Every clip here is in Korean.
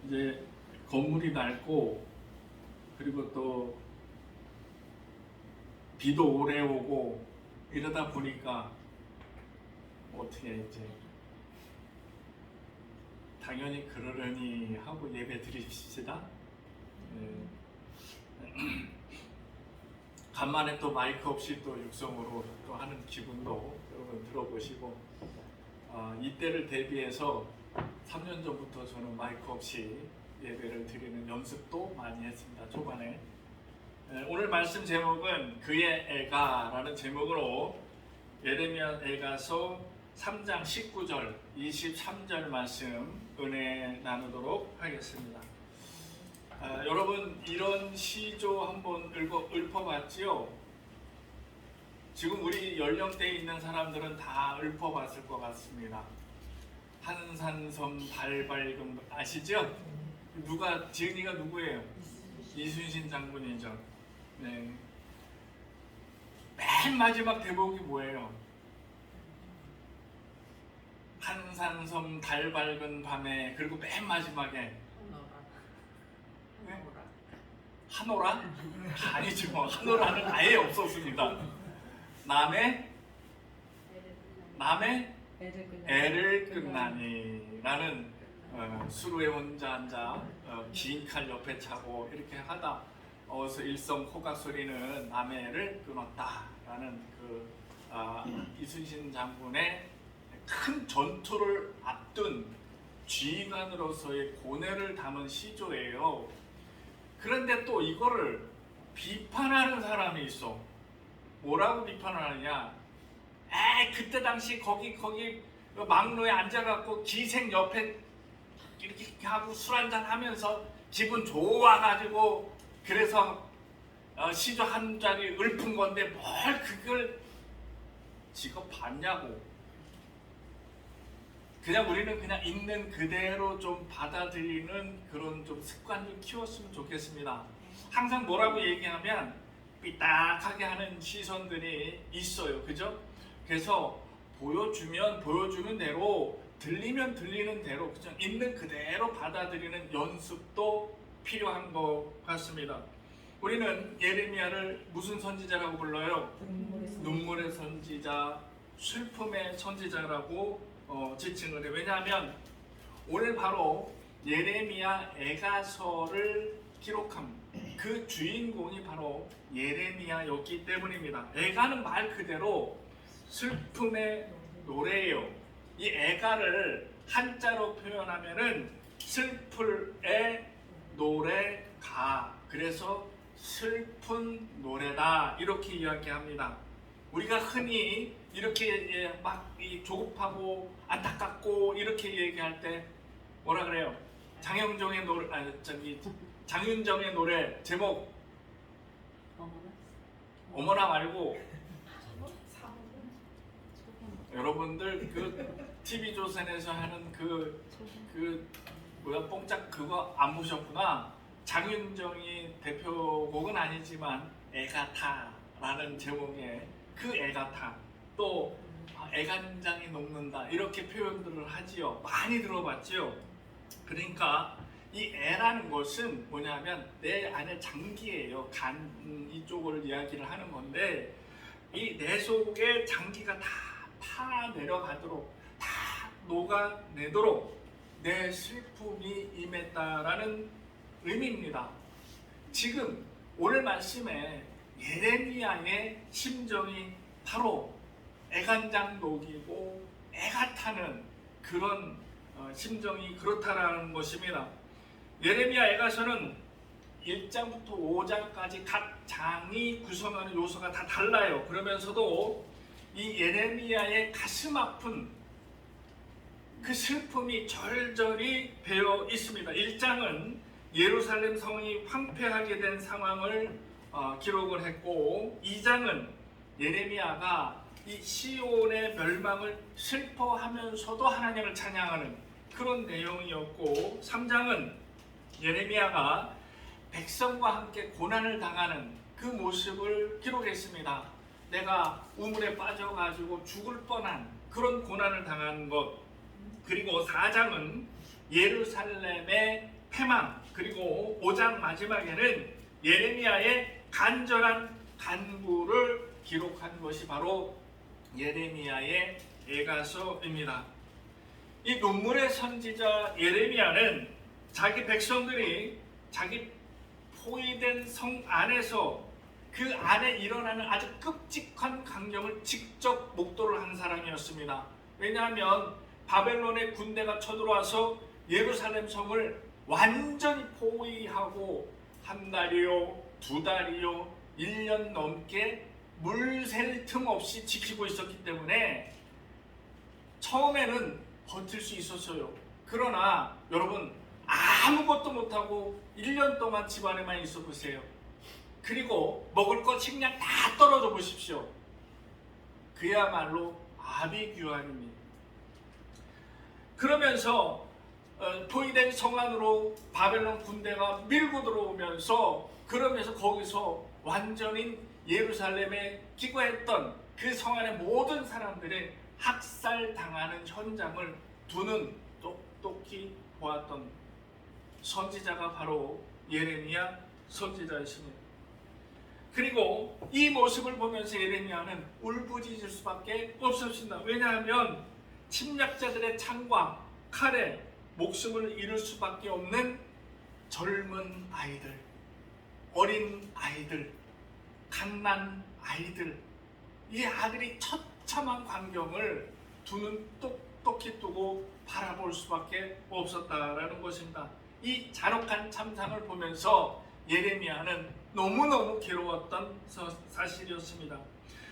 이제 건물이 낡고 그리고 또 비도 오래 오고 이러다 보니까 어떻게 이제 당연히 그러려니 하고 예배 드립시다. 간만에 또 마이크 없이 또 육성으로 또 하는 기분도 여러분 들어보시고, 이때를 대비해서 3년 전부터 저는 마이크 없이 예배를 드리는 연습도 많이 했습니다. 초반에. 오늘 말씀 제목은 그의 애가라는 제목으로 예레미야 애가서 3장 19절 23절 말씀 은혜 나누도록 하겠습니다. 여러분 이런 시조 한번 읊어봤지요? 지금 우리 연령대에 있는 사람들은 다 읊어봤을 것 같습니다. 한산섬 달 밝음 아시죠? 누가 지은이가 누구예요? 이순신 장군이죠. 네. 맨 마지막 대목이 뭐예요? 한산섬 달 밝은 밤에, 그리고 맨 마지막에 한오라? 아니지 뭐, 한오라는 아예 없었습니다. 남의 애를 끝나니 라는 수루에 혼자 앉아 긴 칼 옆에 차고 이렇게 하다 어서 일성 호각 소리는 남의 애를 끊었다 라는 이순신 장군의 큰 전투를 앞둔 지휘관으로서의 고뇌를 담은 시조예요. 그런데 또 이거를 비판하는 사람이 있어. 뭐라고 비판을 하느냐? 그때 당시 거기 막로에 앉아갖고 기생 옆에 이렇게 하고 술 한잔 하면서 기분 좋아가지고 그래서 시조 한 자리 읊은 건데 뭘 그걸 지금 봤냐고. 그냥 우리는 그냥 있는 그대로 좀 받아들이는 그런 좀 습관 좀 키웠으면 좋겠습니다. 항상 뭐라고 얘기하면 삐딱하게 하는 시선들이 있어요. 그죠? 그래서 보여주면 보여주는 대로, 들리면 들리는 대로 그냥 있는 그대로 받아들이는 연습도 필요한 것 같습니다. 우리는 예레미야를 무슨 선지자라고 불러요? 눈물의 선지자, 슬픔의 선지자라고 지칭을 해요. 왜냐하면 오늘 바로 예레미야 애가서를 기록한 그 주인공이 바로 예레미야였기 때문입니다. 애가는 말 그대로 슬픔의 노래예요. 이 애가를 한자로 표현하면은 슬플의 노래가, 그래서 슬픈 노래다 이렇게 이야기합니다. 우리가 흔히 이렇게 막 조급하고 안타깝고 이렇게 얘기할 때 뭐라 그래요? 장윤정의 노래, 장윤정의 노래 제목 어머나 말고, 여러분들 그 TV조선에서 하는 뭐야 뽕짝 그거 안 보셨구나. 장윤정이 대표곡은 아니지만 애가타라는 제목의 그 애가타, 또 애간장이 녹는다 이렇게 표현들을 하지요. 많이 들어봤지요. 그러니까 이 애라는 것은 뭐냐면 내 안에 장기예요. 간 이쪽을 이야기를 하는 건데 이 내 속에 장기가 다 내려가도록, 다 녹아내도록 내 슬픔이 임했다라는 의미입니다. 지금 오늘 말씀에 예레미야의 심정이 바로 애간장 녹이고 애가 타는 그런 심정이 그렇다라는 것입니다. 예레미야 애가서는 1장부터 5장까지 각 장이 구성하는 요소가 다 달라요. 그러면서도 이 예레미야의 가슴 아픈 그 슬픔이 절절히 배어 있습니다. 1장은 예루살렘 성이 황폐하게 된 상황을 기록을 했고, 2장은 예레미야가 이 시온의 멸망을 슬퍼하면서도 하나님을 찬양하는 그런 내용이었고, 3장은 예레미야가 백성과 함께 고난을 당하는 그 모습을 기록했습니다. 내가 우물에 빠져가지고 죽을 뻔한 그런 고난을 당한 것. 그리고 4장은 예루살렘의 패망, 그리고 5장 마지막에는 예레미야의 간절한 간구를 기록한 것이 바로 예레미야의 애가서입니다. 이 눈물의 선지자 예레미야는 자기 백성들이 자기 포위된 성 안에서 그 안에 일어나는 아주 끔찍한 광경을 직접 목도를 한 사람이었습니다. 왜냐하면 바벨론의 군대가 쳐들어와서 예루살렘 성을 완전히 포위하고 한 달이요, 두 달이요, 1년 넘게 물 셀 틈 없이 지키고 있었기 때문에 처음에는 버틸 수 있었어요. 그러나 여러분, 아무것도 못하고 1년 동안 집안에만 있어 보세요. 그리고 먹을 것 식량 다 떨어져 보십시오. 그야말로 아비규환입니다. 그러면서 포위된 성 안으로 바벨론 군대가 밀고 들어오면서, 그러면서 거기서 완전히 예루살렘에 기거했던 그 성 안의 모든 사람들의 학살당하는 현장을 두 눈 똑똑히 보았던 선지자가 바로 예레미야 선지자이십니다. 그리고 이 모습을 보면서 예레미야는 울부짖을 수밖에 없었습니다. 왜냐하면 침략자들의 창과 칼에 목숨을 잃을 수밖에 없는 젊은 아이들, 어린 아이들, 갓난 아이들, 이 아들이 처참한 광경을 두 눈 똑똑히 뜨고 바라볼 수밖에 없었다라는 것입니다. 이 잔혹한 참상을 보면서 예레미야는 너무너무 괴로웠던 사실이었습니다.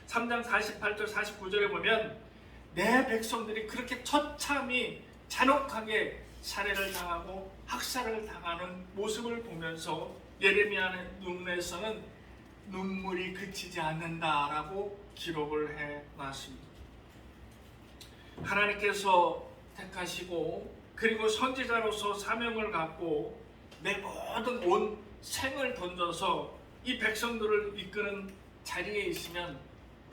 3장 48절 49절에 보면 내 백성들이 그렇게 처참히 잔혹하게 살해를 당하고 학살을 당하는 모습을 보면서 예레미야의 눈에서는 눈물이 그치지 않는다라고 기록을 해놨습니다. 하나님께서 택하시고 그리고 선지자로서 사명을 갖고 내 모든 온 생을 던져서 이 백성들을 이끄는 자리에 있으면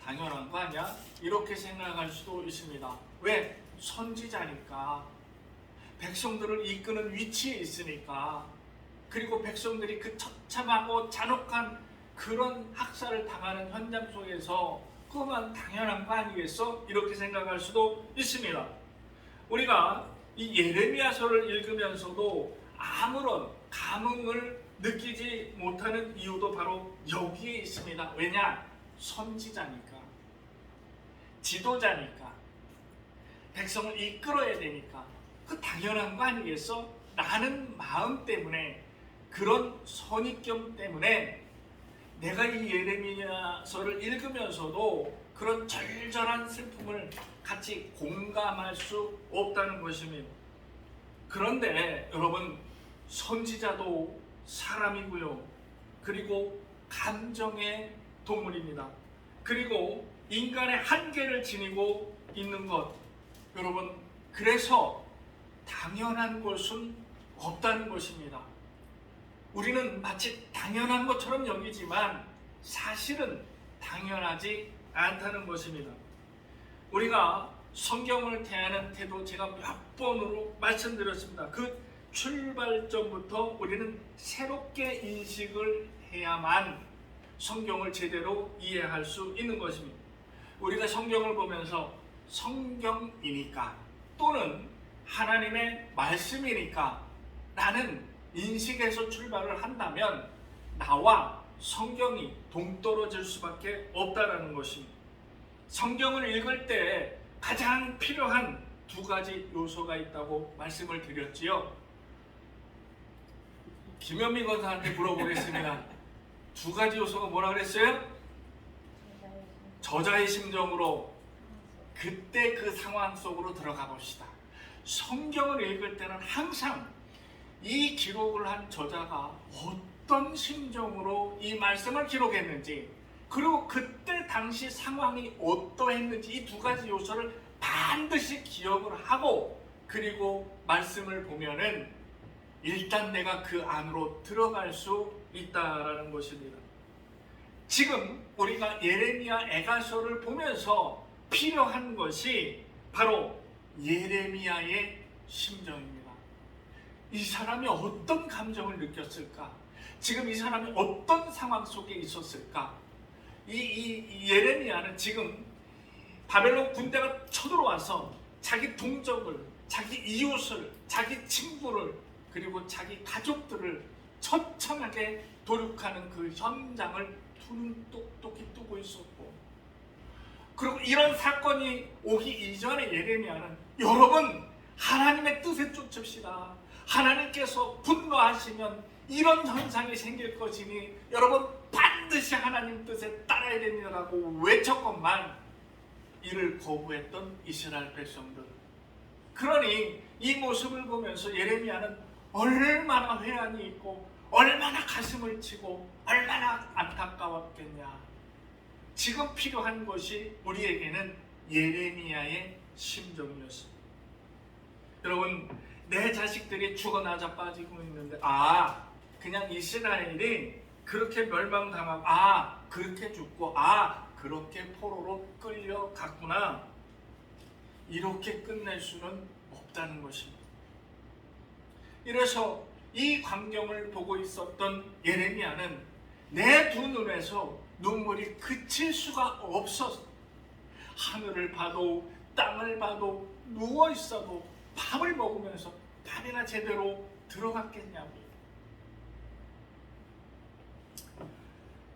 당연한 거 아니야? 이렇게 생각할 수도 있습니다. 왜? 선지자니까, 백성들을 이끄는 위치에 있으니까, 그리고 백성들이 그 처참하고 잔혹한 그런 학살을 당하는 현장 속에서 그만 당연한 거 아니겠어? 이렇게 생각할 수도 있습니다. 우리가 이 예레미야서를 읽으면서도 아무런 감흥을 느끼지 못하는 이유도 바로 여기에 있습니다. 왜냐? 선지자니까, 지도자니까, 백성을 이끌어야 되니까 그 당연한 거 아니겠어? 라는 마음 때문에, 그런 선입견 때문에 내가 이 예레미야서를 읽으면서도 그런 절절한 슬픔을 같이 공감할 수 없다는 것입니다. 그런데 여러분, 선지자도 사람이고요, 그리고 감정의 동물입니다. 그리고 인간의 한계를 지니고 있는 것, 여러분, 그래서 당연한 것은 없다는 것입니다. 우리는 마치 당연한 것처럼 여기지만 사실은 당연하지 않다는 것입니다. 우리가 성경을 대하는 태도, 제가 몇 번으로 말씀드렸습니다. 그 출발점부터 우리는 새롭게 인식을 해야만 성경을 제대로 이해할 수 있는 것입니다. 우리가 성경을 보면서 성경이니까 또는 하나님의 말씀이니까 라는 인식에서 출발을 한다면 나와 성경이 동떨어질 수밖에 없다는 것입니다. 성경을 읽을 때 가장 필요한 두 가지 요소가 있다고 말씀을 드렸지요. 김현미 권사한테 물어보겠습니다. 두 가지 요소가 뭐라 그랬어요? 저자의 심정으로 그때 그 상황 속으로 들어가 봅시다. 성경을 읽을 때는 항상 이 기록을 한 저자가 어떤 심정으로 이 말씀을 기록했는지, 그리고 그때 당시 상황이 어떠했는지, 이 두 가지 요소를 반드시 기억을 하고, 그리고 말씀을 보면은 일단 내가 그 안으로 들어갈 수 있다라는 것입니다. 지금 우리가 예레미야 애가서를 보면서 필요한 것이 바로 예레미야의 심정입니다. 이 사람이 어떤 감정을 느꼈을까? 지금 이 사람이 어떤 상황 속에 있었을까? 이 예레미야는 지금 바벨론 군대가 쳐들어와서 자기 동족을, 자기 이웃을, 자기 친구를, 그리고 자기 가족들을 처참하게 도륙하는 그 현장을 두 눈 똑똑히 뜨고 있었고, 그리고 이런 사건이 오기 이전에 예레미야는 여러분 하나님의 뜻에 쫓읍시다. 하나님께서 분노하시면 이런 현상이 생길 것이니 여러분 반드시 하나님 뜻에 따라야 됩니다라고 외쳤건만 이를 거부했던 이스라엘 백성들. 그러니 이 모습을 보면서 예레미야는 얼마나 회한이 있고 얼마나 가슴을 치고 얼마나 안타까웠겠냐. 지금 필요한 것이 우리에게는 예레미야의 심정이었습니다. 여러분, 내 자식들이 죽어 나자 빠지고 있는데 그냥 이스라엘이 그렇게 멸망당하고 그렇게 죽고 그렇게 포로로 끌려갔구나, 이렇게 끝낼 수는 없다는 것입니다. 이래서 이 광경을 보고 있었던 예레미야는 내 두 눈에서 눈물이 그칠 수가 없어서 하늘을 봐도 땅을 봐도 누워 있어도 밥을 먹으면서 밥이나 제대로 들어갔겠냐고.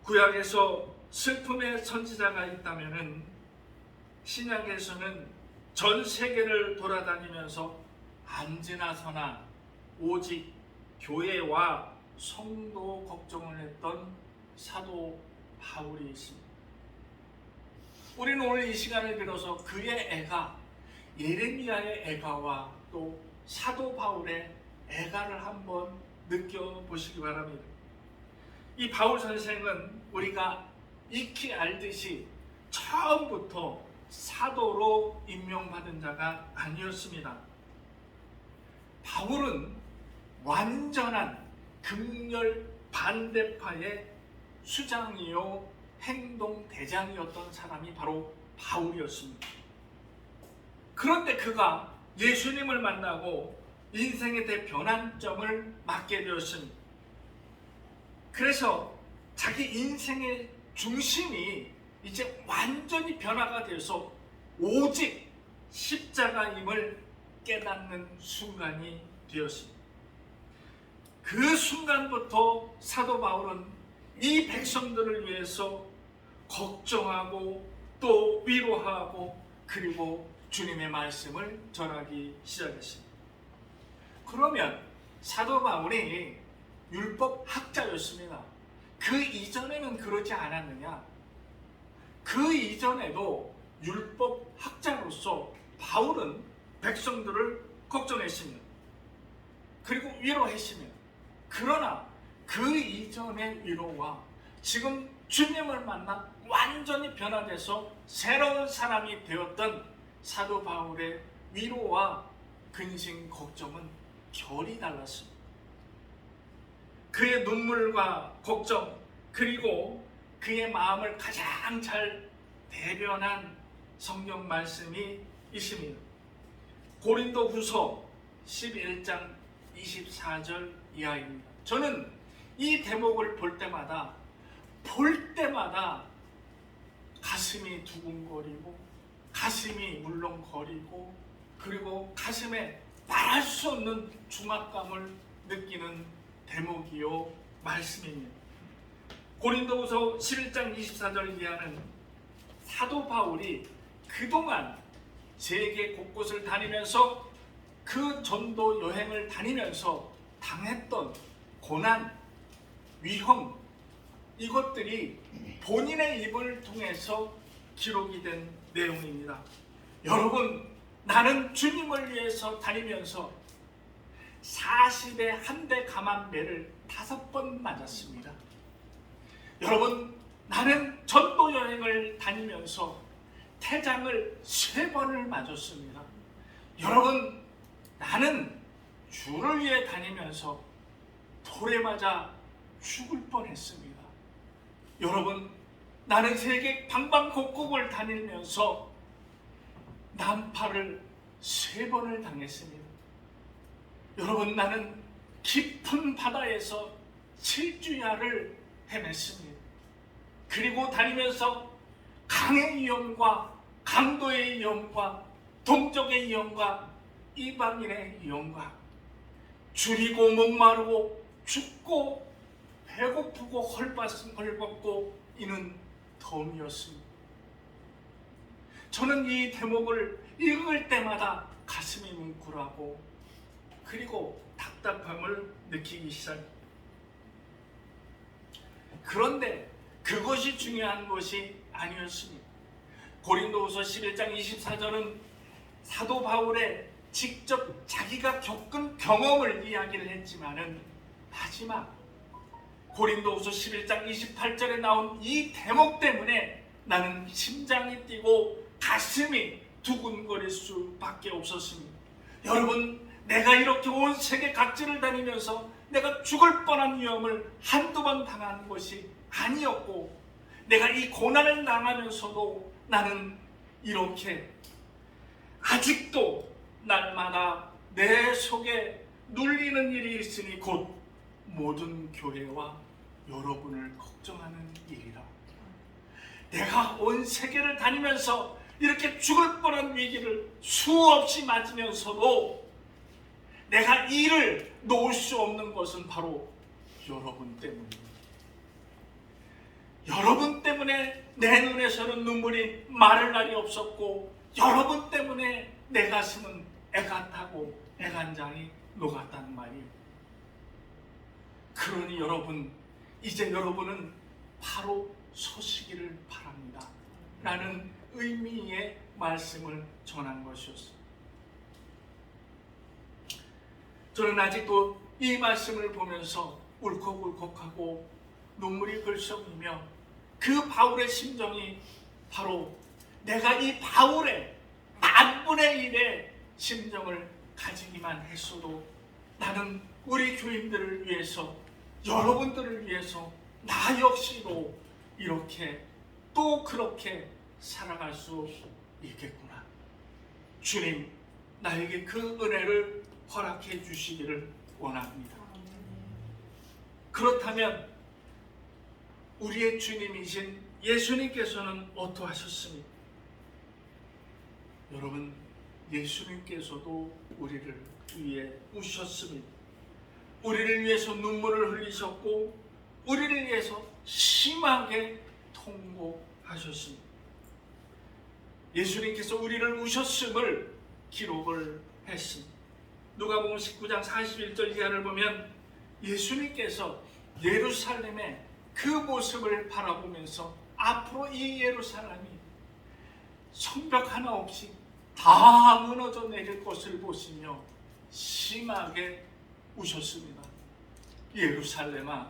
구약에서 슬픔의 선지자가 있다면은 신약에서는 전 세계를 돌아다니면서 안지나서나 오직 교회와 성도 걱정을 했던 사도 바울이 있습니다. 우리는 오늘 이 시간을 빌어서 그의 애가, 예레미야의 애가와 또 사도 바울의 애가를 한번 느껴보시기 바랍니다. 이 바울 선생은 우리가 익히 알듯이 처음부터 사도로 임명받은 자가 아니었습니다. 바울은 완전한 극렬 반대파의 수장이요 행동 대장이었던 사람이 바로 바울이었습니다. 그런데 그가 예수님을 만나고 인생의 대변환점을 맞게 되었습니다. 그래서 자기 인생의 중심이 이제 완전히 변화가 돼서 오직 십자가임을 깨닫는 순간이 되었습니다. 그 순간부터 사도 바울은 이 백성들을 위해서 걱정하고 또 위로하고 그리고 주님의 말씀을 전하기 시작했습니다. 그러면 사도 바울이 율법 학자였습니다. 그 이전에는 그러지 않았느냐? 그 이전에도 율법 학자로서 바울은 백성들을 걱정했습니다. 그리고 위로했습니다. 그러나 그 이전의 위로와 지금 주님을 만나 완전히 변화돼서 새로운 사람이 되었던 사도 바울의 위로와 근심 걱정은 결이 달랐습니다. 그의 눈물과 걱정 그리고 그의 마음을 가장 잘 대변한 성경 말씀이 있습니다. 고린도후서 11장 24절 이하입니다. 저는 이 대목을 볼 때마다 가슴이 두근거리고 가슴이 물렁거리고 그리고 가슴에 말할 수 없는 중압감을 느끼는 대목이요 말씀입니다. 고린도후서 11장 24절 이하는 사도 바울이 그동안 세계 곳곳을 다니면서 그 전도 여행을 다니면서 당했던 고난, 위험, 이것들이 본인의 입을 통해서 기록이 된 내용입니다. 여러분, 나는 주님을 위해서 다니면서 40에 한 대 감한 매를 5번 맞았습니다. 여러분, 나는 전도 여행을 다니면서 태장을 3번을 맞았습니다. 여러분, 나는 주를 위해 다니면서 돌에 맞아 죽을 뻔했습니다. 여러분, 나는 세계 방방곡곡을 다니면서 난파를 3번을 당했습니다. 여러분, 나는 깊은 바다에서 7주야를 헤맸습니다. 그리고 다니면서 강의 위험과 강도의 위험과 동족의 위험과 이방인의 위험과 줄이고 목마르고 춥고 배고프고 헐벗고 이는 덤이었습니다. 저는 이 대목을 읽을 때마다 가슴이 뭉클하고 그리고 답답함을 느끼기 시작합니다. 그런데 그것이 중요한 것이 아니었습니다. 고린도후서 11장 24절은 사도 바울의 직접 자기가 겪은 경험을 이야기를 했지만은 마지막 고린도후서 11장 28절에 나온 이 대목 때문에 나는 심장이 뛰고 가슴이 두근거릴 수밖에 없었습니다. 여러분, 내가 이렇게 온 세계 각지를 다니면서 내가 죽을 뻔한 위험을 한두 번 당한 것이 아니었고, 내가 이 고난을 당하면서도 나는 이렇게 아직도 날마다 내 속에 눌리는 일이 있으니 곧 모든 교회와 여러분을 걱정하는 일이라. 내가 온 세계를 다니면서 이렇게 죽을 뻔한 위기를 수없이 맞으면서도 내가 이를 놓을 수 없는 것은 바로 여러분 때문입니다. 여러분 때문에 내 눈에서는 눈물이 마를 날이 없었고, 여러분 때문에 내 가슴은 애가 타고 애간장이 녹았다는 말이에요. 그러니 여러분, 이제 여러분은 바로 서시기를 바랍니다 라는 의미의 말씀을 전한 것이었습니다. 저는 아직도 이 말씀을 보면서 울컥울컥하고 눈물이 글썽이며 그 바울의 심정이 바로 내가 이 바울의 만분의 일의 심정을 가지기만 했어도 나는 우리 교인들을 위해서, 여러분들을 위해서 나 역시도 이렇게 또 그렇게 살아갈 수 있겠구나. 주님, 나에게 그 은혜를 허락해 주시기를 원합니다. 그렇다면 우리의 주님이신 예수님께서는 어떠하셨습니까? 여러분, 예수님께서도 우리를 위해 우셨습니다. 우리를 위해서 눈물을 흘리셨고 우리를 위해서 심하게 통곡하셨습니다. 예수님께서 우리를 우셨음을 기록을 했습니다. 누가복음 19장 41절 이하를 보면 예수님께서 예루살렘의 그 모습을 바라보면서 앞으로 이 예루살렘이 성벽 하나 없이 다 무너져 내릴 것을 보시며 심하게 우셨습니다. 예루살렘아,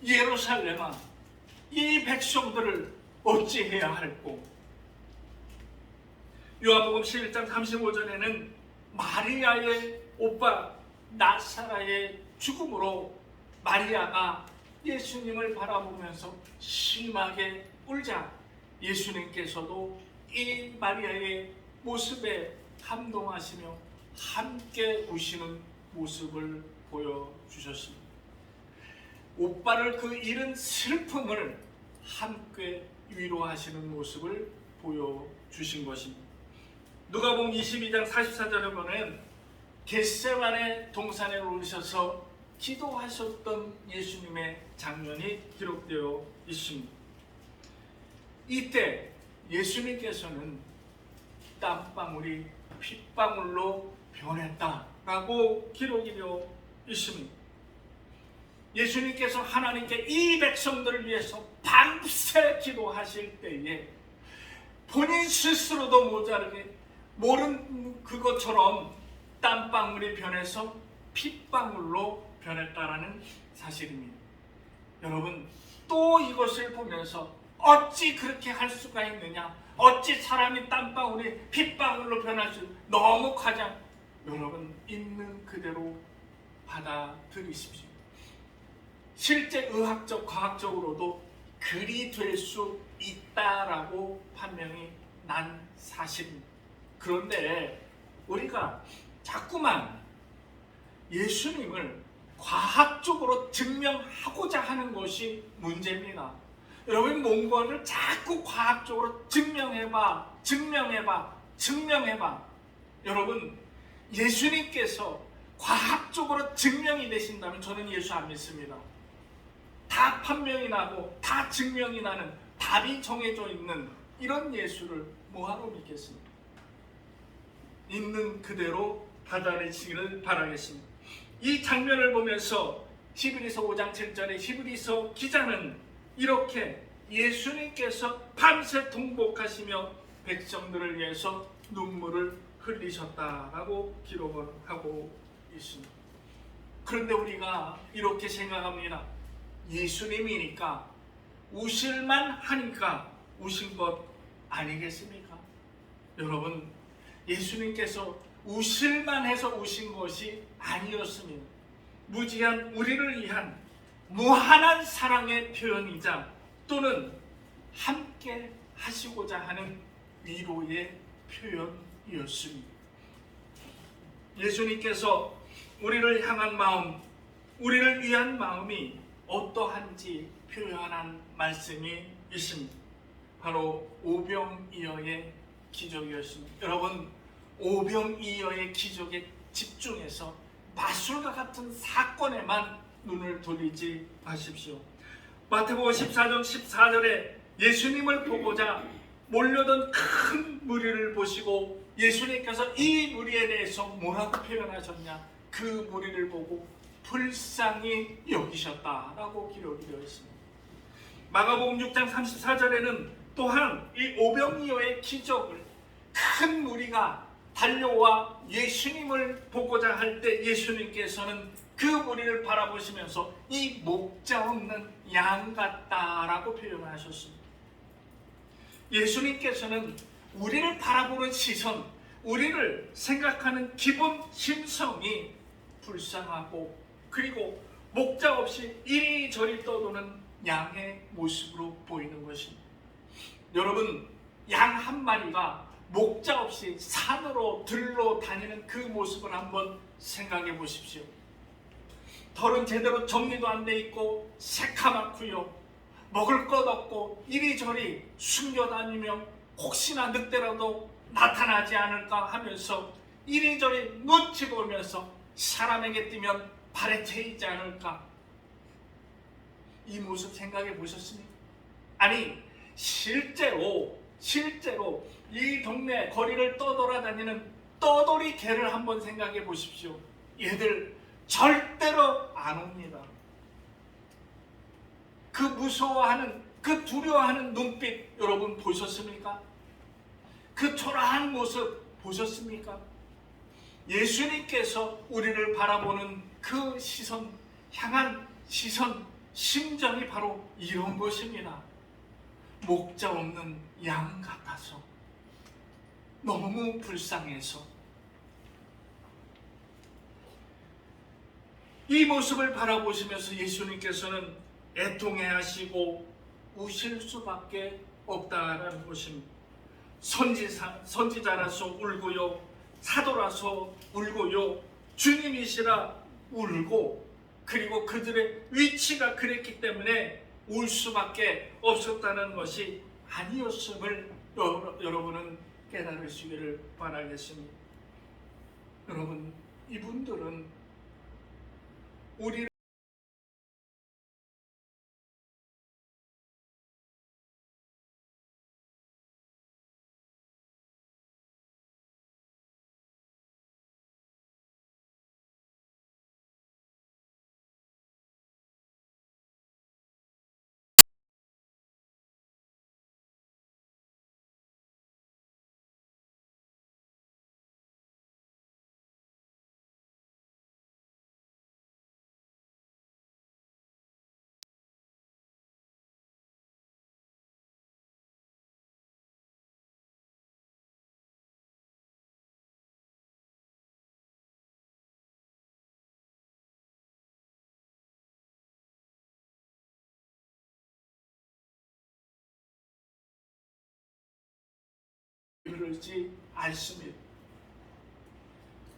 예루살렘아, 이 백성들을 어찌해야 할꼬. 요한복음 11장 35절에는 마리아의 오빠 나사라의 죽음으로 마리아가 예수님을 바라보면서 심하게 울자 예수님께서도 이 마리아의 모습에 감동하시며 함께 우시는 모습을 보여주셨습니다. 오빠를 그 잃은 슬픔을 함께 위로하시는 모습을 보여주신 것입니다. 누가복음 22장 44절에 보면 겟세마네 동산에 오르셔서 기도하셨던 예수님의 장면이 기록되어 있습니다. 이때 예수님께서는 땀방울이 핏방울로 변했다라고 기록이 되어 있습니다. 예수님께서 하나님께 이 백성들을 위해서 밤새 기도하실 때에 본인 스스로도 모자르게 모른 그것처럼 땀방울이 변해서 핏방울로 변했다라는 사실입니다. 여러분, 또 이것을 보면서 어찌 그렇게 할 수가 있느냐, 어찌 사람이 땀방울이 핏방울로 변할 수, 너무 과장. 여러분, 있는 그대로 받아들이십시오. 실제 의학적, 과학적으로도 그리 될 수 있다라고 판명이 난 사실입니다. 그런데 우리가 자꾸만 예수님을 과학적으로 증명하고자 하는 것이 문제입니다. 여러분, 뭔가를 자꾸 과학적으로 증명해봐. 여러분, 예수님께서 과학적으로 증명이 되신다면 저는 예수 안 믿습니다. 다 판명이 나고 다 증명이 나는, 답이 정해져 있는 이런 예수를 뭐하러 믿겠습니까? 있는 그대로 받아들이시기를 바라겠습니다. 이 장면을 보면서 히브리서 5장 7절에 히브리서 기자는 이렇게 예수님께서 밤새 통곡하시며 백성들을 위해서 눈물을 흘리셨다라고 기록을 하고 있습니다. 그런데 우리가 이렇게 생각합니다. 예수님이니까 우실만 하니까 우신 것 아니겠습니까? 여러분, 예수님께서 우실만 해서 우신 것이 아니었습니다. 무지한 우리를 위한 무한한 사랑의 표현이자 또는 함께 하시고자 하는 위로의 표현이었습니다. 예수님께서 우리를 향한 마음, 우리를 위한 마음이 어떠한지 표현한 말씀이 있습니다. 바로 오병이어의 기적이었습니다. 여러분, 오병이어의 기적에 집중해서 마술과 같은 사건에만 눈을 돌리지 마십시오. 마태복음 14장 14절에 예수님을 보고자 몰려든 큰 무리를 보시고 예수님께서 이 무리에 대해서 뭐라고 표현하셨냐? 그 무리를 보고 불쌍히 여기셨다라고 기록이 되어 있습니다. 마가복음 6장 34절에는 또한 이 오병이어의 기적을 큰 무리가 달려와 예수님을 보고자 할 때 예수님께서는 그 무리를 바라보시면서 이 목자 없는 양 같다라고 표현을 하셨습니다. 예수님께서는 우리를 바라보는 시선, 우리를 생각하는 기본 심성이 불쌍하고 그리고 목자 없이 이리저리 떠도는 양의 모습으로 보이는 것입니다. 여러분, 양 한 마리가 목자 없이 산으로 들러 다니는 그 모습을 한번 생각해 보십시오. 털은 제대로 정리도 안 돼 있고 새카맣고요, 먹을 것 없고 이리저리 숨겨다니며 혹시나 늑대라도 나타나지 않을까 하면서 이리저리 눈치 보면서 사람에게 뛰면 발에 채이지 않을까, 이 모습 생각해 보셨습니까? 아니, 실제로 이 동네 거리를 떠돌아다니는 떠돌이 개를 한번 생각해 보십시오. 얘들 절대로 안 옵니다. 그 무서워하는, 그 두려워하는 눈빛 여러분 보셨습니까? 그 초라한 모습 보셨습니까? 예수님께서 우리를 바라보는 그 시선, 향한 시선, 심정이 바로 이런 것입니다. 목자 없는 양 같아서, 너무 불쌍해서. 이 모습을 바라보시면서 예수님께서는 애통해하시고 우실 수밖에 없다라는 것입니다. 선지자라서 울고요, 사도라서 울고요, 주님이시라 울고, 그리고 그들의 위치가 그랬기 때문에 울 수밖에 없었다는 것이 아니었음을 여러분은 깨달으시기를 바라겠습니다. 여러분, 이분들은 우리를 이르지 않습니다.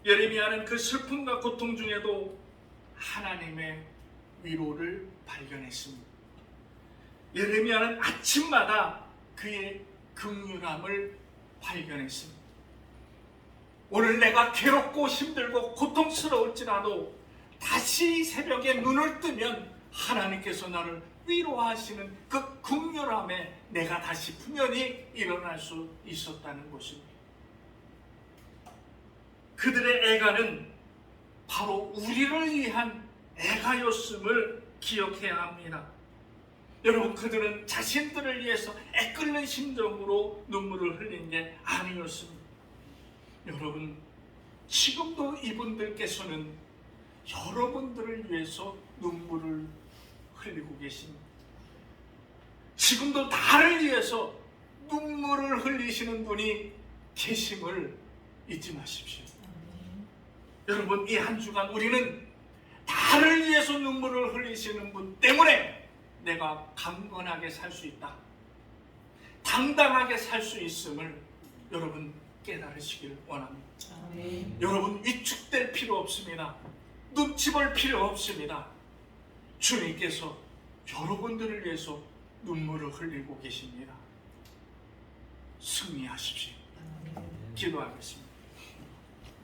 예레미야는 그 슬픔과 고통 중에도 하나님의 위로를 발견했습니다. 예레미야는 아침마다 그의 긍휼함을 발견했습니다. 오늘 내가 괴롭고 힘들고 고통스러울지라도 다시 새벽에 눈을 뜨면 하나님께서 나를 위로하시는 그 긍휼함에 내가 다시 분연히 일어날 수 있었다는 것입니다. 그들의 애가는 바로 우리를 위한 애가였음을 기억해야 합니다. 여러분, 그들은 자신들을 위해서 애끓는 심정으로 눈물을 흘린 게 아니었습니다. 여러분, 지금도 이분들께서는 여러분들을 위해서 눈물을 흘리고 계십니다. 지금도 나를 위해서 눈물을 흘리시는 분이 계심을 잊지 마십시오. 여러분, 이 한 주간 우리는 나를 위해서 눈물을 흘리시는 분 때문에 내가 강건하게 살 수 있다, 당당하게 살 수 있음을 여러분 깨달으시길 원합니다. 여러분, 위축될 필요 없습니다. 눈치 볼 필요 없습니다. 주님께서 여러분들을 위해서 눈물을 흘리고 계십니다. 승리하십시오. 기도하겠습니다.